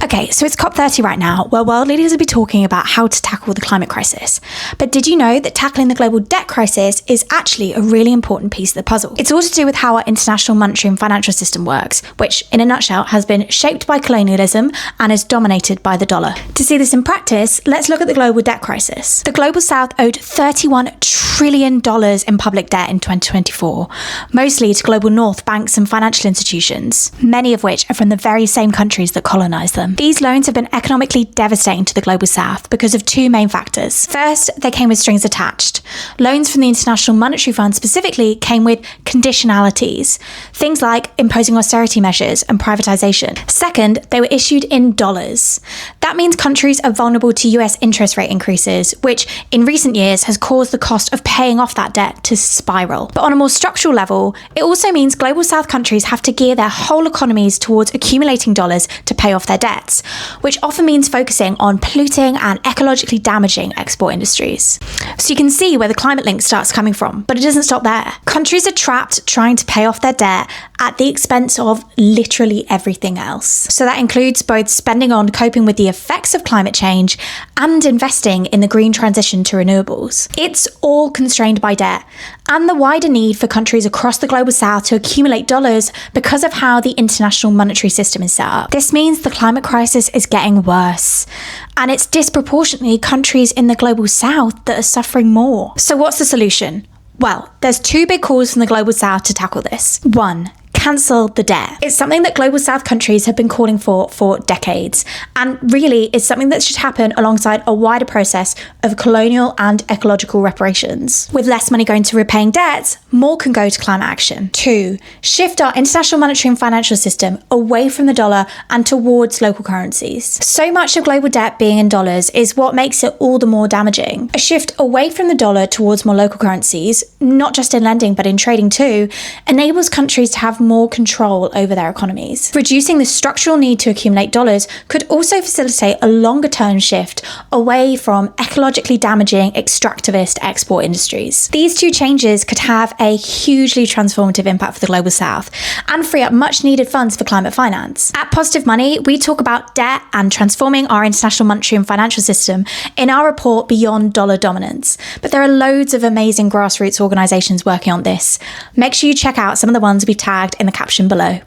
Okay, so it's COP30 right now, where world leaders will be talking about how to tackle the climate crisis. But did you know that tackling the global debt crisis is actually a really important piece of the puzzle? It's all to do with how our international monetary and financial system works, which, in a nutshell, has been shaped by colonialism and is dominated by the dollar. To see this in practice, let's look at the global debt crisis. The Global South owed $31 trillion in public debt in 2024, mostly to Global North banks and financial institutions, many of which are from the very same countries that colonised them. These loans have been economically devastating to the Global South because of two main factors. First, they came with strings attached. Loans from the International Monetary Fund specifically came with conditionalities, things like imposing austerity measures and privatisation. Second, they were issued in dollars. That means countries are vulnerable to US interest rate increases, which in recent years has caused the cost of paying off that debt to spiral. But on a more structural level, it also means Global South countries have to gear their whole economies towards accumulating dollars to pay off their debts, which often means focusing on polluting and ecologically damaging export industries. So you can see where the climate link starts coming from, but it doesn't stop there. Countries are trapped trying to pay off their debt at the expense of literally everything else. So that includes both spending on coping with the effects of climate change and investing in the green transition to renewables. It's all constrained by debt and the wider need for countries across the Global South to accumulate dollars because of how the international monetary system is set up. This means the climate crisis is getting worse, and it's disproportionately countries in the Global South that are suffering more. So what's the solution? Well, there's two big calls from the Global South to tackle this. One, cancel the debt. It's something that Global South countries have been calling for decades, and really is something that should happen alongside a wider process of colonial and ecological reparations. With less money going to repaying debts, more can go to climate action. Two, shift our international monetary and financial system away from the dollar and towards local currencies. So much of global debt being in dollars is what makes it all the more damaging. A shift away from the dollar towards more local currencies, not just in lending but in trading too, enables countries to have more control over their economies. Reducing the structural need to accumulate dollars could also facilitate a longer-term shift away from ecologically damaging extractivist export industries. These two changes could have a hugely transformative impact for the Global South and free up much-needed funds for climate finance. At Positive Money, we talk about debt and transforming our international monetary and financial system in our report Beyond Dollar Dominance. But there are loads of amazing grassroots organisations working on this. Make sure you check out some of the ones we've tagged in the caption below.